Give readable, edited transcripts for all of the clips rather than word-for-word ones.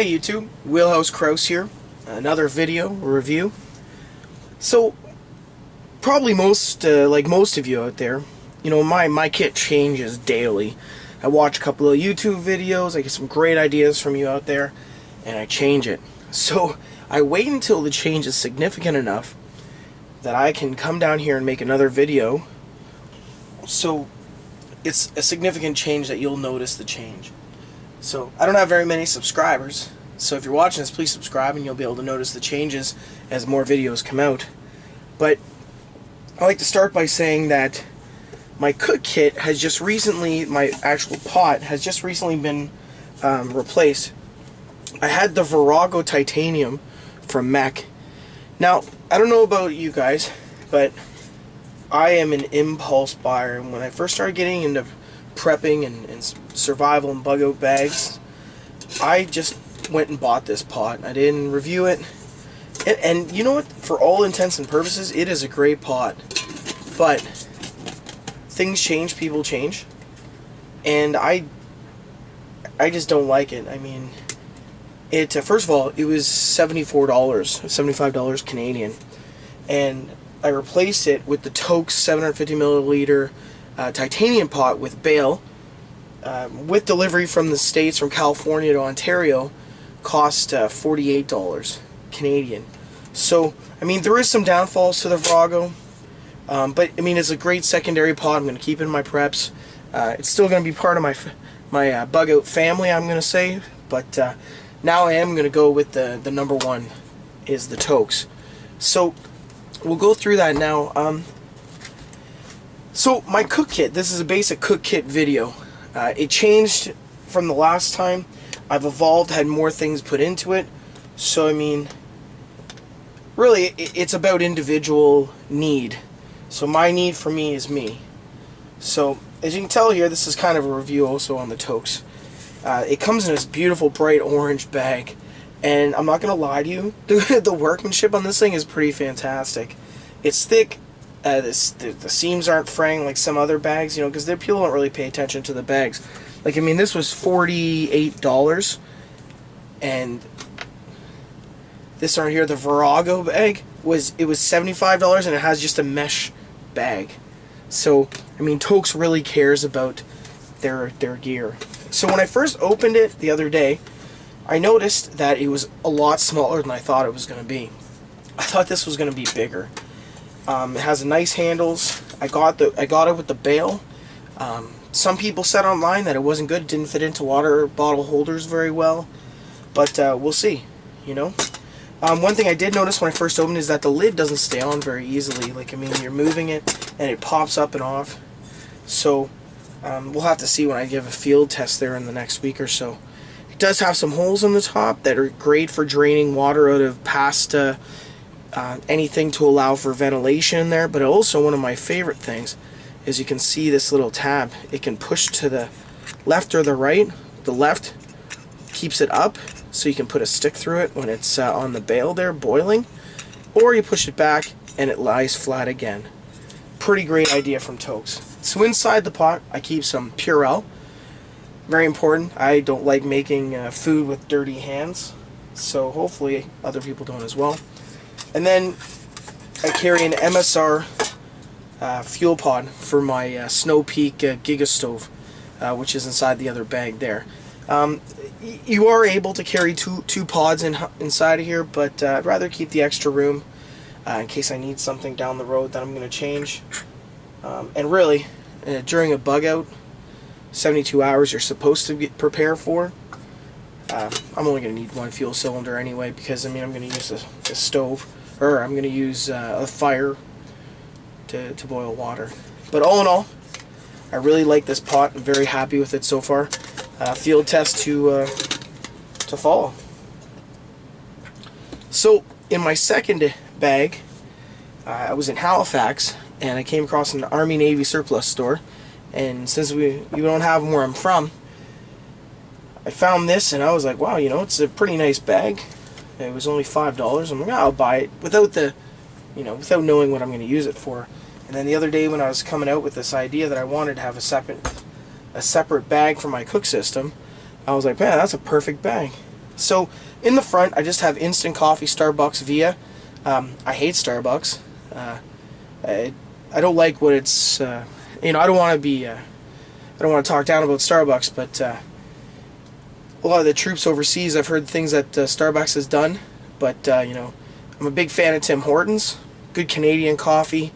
Hey YouTube, Wheelhouse Kraus here. Another video review. So, probably like most of you out there, my kit changes daily. I watch a couple of YouTube videos, I get some great ideas from you out there, and I change it. So, I wait until the change is significant enough that I can come down here and make another video. So, it's a significant change that you'll notice the change. So, I don't have very many subscribers, so if you're watching this, please subscribe and you'll be able to notice the changes as more videos come out. But I like to start by saying that my cook kit has just recently, my actual pot has just recently been replaced. I had the Virago Titanium from Mech. Now, I don't know about you guys, but I am an impulse buyer, and when I first started getting into prepping and survival and bug out bags, I just went and bought this pot. I didn't review it, and you know what, for all intents and purposes it is a great pot, but things change, people change, and I just don't like it. I mean, it first of all, it was $74, $75 Canadian, and I replaced it with the Tote 750 milliliter titanium pot with bale, with delivery from the States, from California to Ontario, cost $48 Canadian. So, I mean, there is some downfalls to the Virago, but I mean, it's a great secondary pot. I'm going to keep it in my preps. It's still going to be part of my bug out family, I'm going to say, but now I am going to go with the number one is the Totes. So we'll go through that now. So my cook kit, this is a basic cook kit video. It changed from the last time. I've evolved, had more things put into it. So I mean, really it's about individual need. So my need for me is me. So as you can tell here, this is kind of a review also on the Totes. It comes in this beautiful bright orange bag, and I'm not gonna lie to you, the workmanship on this thing is pretty fantastic. It's thick. The seams aren't fraying like some other bags, because people don't really pay attention to the bags. Like, I mean, this was $48, and this right here, the Virago bag, was $75, and it has just a mesh bag. So, I mean, Totes really cares about their gear. So when I first opened it the other day, I noticed that it was a lot smaller than I thought it was going to be. I thought this was going to be bigger. It has nice handles. I got it with the bale. Some people said online that it wasn't good. It didn't fit into water bottle holders very well. But we'll see. One thing I did notice when I first opened is that the lid doesn't stay on very easily. Like, I mean, you're moving it and it pops up and off. So we'll have to see when I give a field test there in the next week or so. It does have some holes in the top that are great for draining water out of past anything to allow for ventilation there, but also one of my favorite things is you can see this little tab. It can push to the left or the right. The left keeps it up so you can put a stick through it when it's on the bale there boiling, or you push it back and it lies flat again. Pretty great idea from Totes. So inside the pot I keep some Purell. Very important. I don't like making food with dirty hands, so hopefully other people don't as well. And then I carry an MSR fuel pod for my Snow Peak Giga Stove, which is inside the other bag there. You are able to carry two pods inside of here, but I'd rather keep the extra room in case I need something down the road that I'm going to change. And really, during a bug out, 72 hours you're supposed to prepare for. I'm only going to need one fuel cylinder anyway, because I mean, I'm going to use a stove, or I'm going to use a fire to boil water. But all in all, I really like this pot. I'm very happy with it so far. Field test to follow. So in my second bag, I was in Halifax, and I came across an Army Navy surplus store, and since we don't have them where I'm from, I found this and I was like, wow, it's a pretty nice bag. It was only $5. I'm like, I'll buy it without without knowing what I'm going to use it for. And then the other day when I was coming out with this idea that I wanted to have a separate bag for my cook system, I was like, man, that's a perfect bag. So in the front, I just have instant coffee, Starbucks Via. I hate Starbucks. I don't like what it's. I don't want to be. I don't want to talk down about Starbucks, but a lot of the troops overseas, I've heard things that Starbucks has done. But I'm a big fan of Tim Hortons. Good Canadian coffee.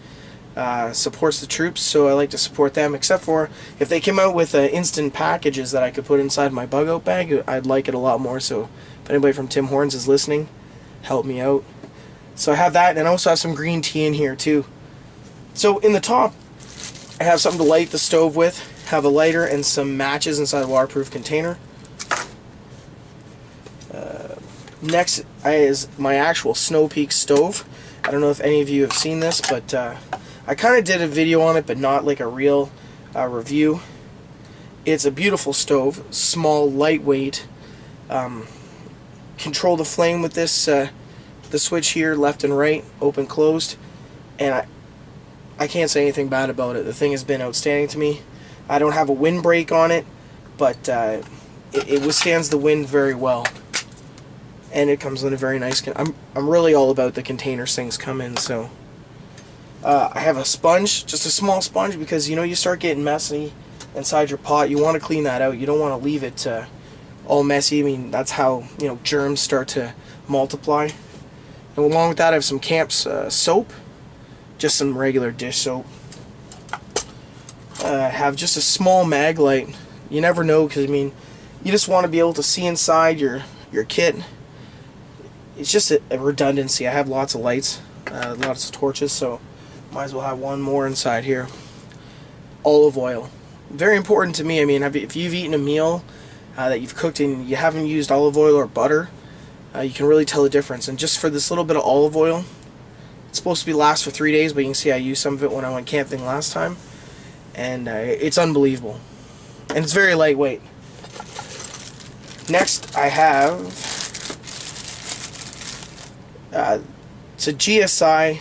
Supports the troops, so I like to support them, except for if they came out with instant packages that I could put inside my bug out bag, I'd like it a lot more. So if anybody from Tim Hortons is listening, help me out. So I have that, and I also have some green tea in here too. So in the top, I have something to light the stove with, have a lighter and some matches inside a waterproof container. Next is my actual Snow Peak stove. I don't know if any of you have seen this, but I kind of did a video on it, but not like a real review. It's a beautiful stove, small, lightweight. Control the flame with this, the switch here, left and right, open, closed, and I can't say anything bad about it. The thing has been outstanding to me. I don't have a windbreak on it, but it withstands the wind very well. And it comes in a very nice. I'm really all about the containers things come in. So I have a sponge, just a small sponge, because you start getting messy inside your pot. You want to clean that out. You don't want to leave it all messy. I mean, that's how germs start to multiply. And along with that, I have some Camp's soap, just some regular dish soap. I have just a small mag light. You never know, because you just want to be able to see inside your kit. It's just a redundancy. I have lots of lights, lots of torches, so might as well have one more inside here. Olive oil. Very important to me. If you've eaten a meal that you've cooked and you haven't used olive oil or butter, you can really tell the difference. And just for this little bit of olive oil, it's supposed to last for 3 days, but you can see I used some of it when I went camping last time. And it's unbelievable. And it's very lightweight. Next, I have... it's a GSI.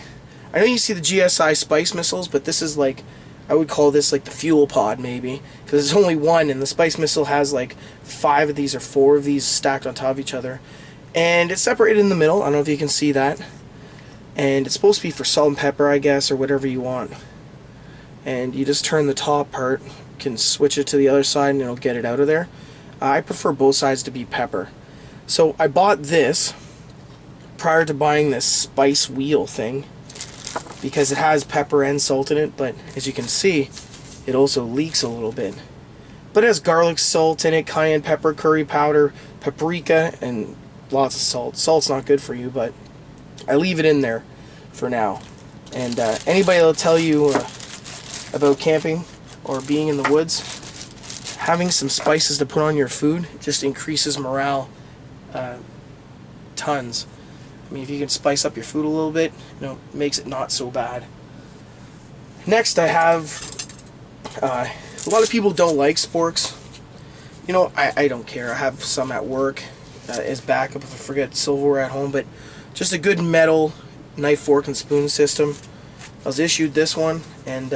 I know you see the GSI spice missiles, but this is like, I would call this like the fuel pod maybe, because there's only one, and the spice missile has like 5 of these or 4 of these stacked on top of each other, and it's separated in the middle. I don't know if you can see that, and it's supposed to be for salt and pepper, I guess, or whatever you want. And you just turn the top part, you can switch it to the other side, and it'll get it out of there. I prefer both sides to be pepper. So I bought this prior to buying this spice wheel thing, because it has pepper and salt in it, but as you can see, it also leaks a little bit. But it has garlic salt in it, cayenne pepper, curry powder, paprika, and lots of salt. Salt's not good for you, but I leave it in there for now. And anybody that'll tell you about camping or being in the woods, having some spices to put on your food just increases morale tons. If you can spice up your food a little bit, makes it not so bad. Next, I have a lot of people don't like sporks. I don't care. I have some at work as backup if I forget silverware at home, but just a good metal knife, fork, and spoon system. I was issued this one, and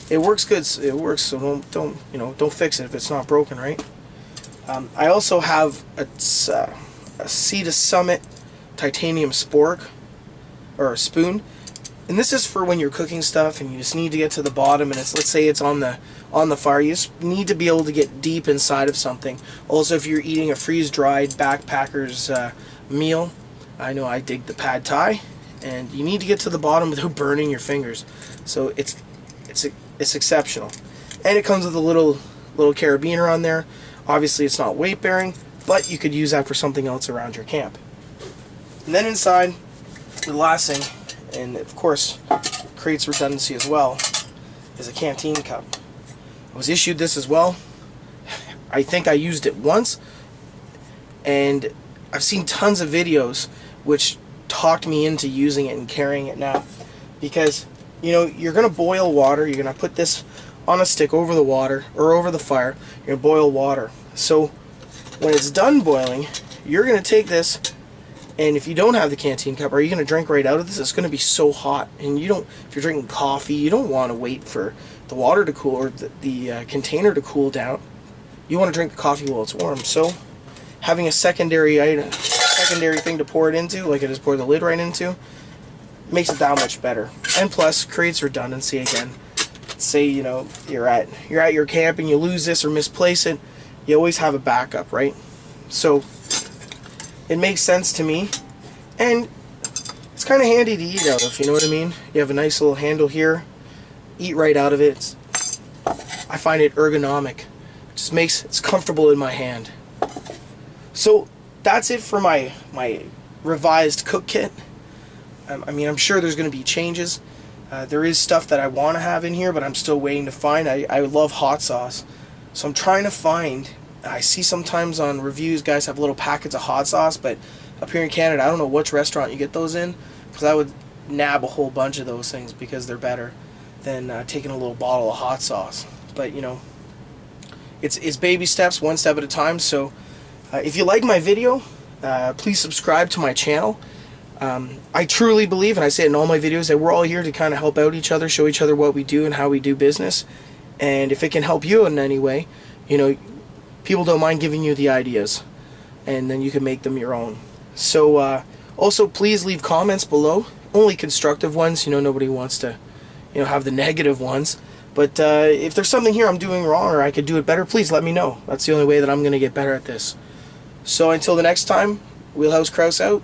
it works good. It works, so don't fix it if it's not broken, right? I also have a Sea to Summit titanium spork or a spoon, and this is for when you're cooking stuff and you just need to get to the bottom, and let's say it's on the fire. You just need to be able to get deep inside of something. Also, if you're eating a freeze-dried backpacker's meal, I know I dig the pad thai, and you need to get to the bottom without burning your fingers. So it's exceptional, and it comes with a little carabiner on there. Obviously, it's not weight bearing, but you could use that for something else around your camp. And then inside, the last thing, and of course creates redundancy as well, is a canteen cup. I was issued this as well. I think I used it once, and I've seen tons of videos which talked me into using it and carrying it now, because you're going to boil water. You're going to put this on a stick over the water or over the fire. You're going to boil water. So when it's done boiling, you're going to take this, and if you don't have the canteen cup, are you going to drink right out of this? It's going to be so hot, and if you're drinking coffee, you don't want to wait for the water to cool or the container to cool down. You want to drink the coffee while it's warm. So having a secondary thing to pour it into, like I just poured the lid right into, makes it that much better. And plus, creates redundancy again. Say, you know, you're at your camp and you lose this or misplace it, you always have a backup, right? So it makes sense to me, and it's kind of handy to eat out of, you know what I mean? You have a nice little handle here, eat right out of it. I find it ergonomic. It's comfortable in my hand. So that's it for my revised cook kit. I mean, I'm sure there's going to be changes. There is stuff that I want to have in here, but I'm still waiting to find. I love hot sauce, so I'm trying to find. I see sometimes on reviews guys have little packets of hot sauce, but up here in Canada, I don't know which restaurant you get those in, because I would nab a whole bunch of those things because they're better than taking a little bottle of hot sauce. But you know, it's baby steps, one step at a time. So if you like my video, please subscribe to my channel. I truly believe, and I say it in all my videos, that we're all here to kind of help out each other, show each other what we do and how we do business. And if it can help you in any way, you know, people don't mind giving you the ideas, and then you can make them your own. So also please leave comments below, only constructive ones. You know, nobody wants to, you know, have the negative ones. But if there's something here I'm doing wrong or I could do it better, please let me know. That's the only way that I'm going to get better at this. So until the next time, Wheelhouse Kraus out.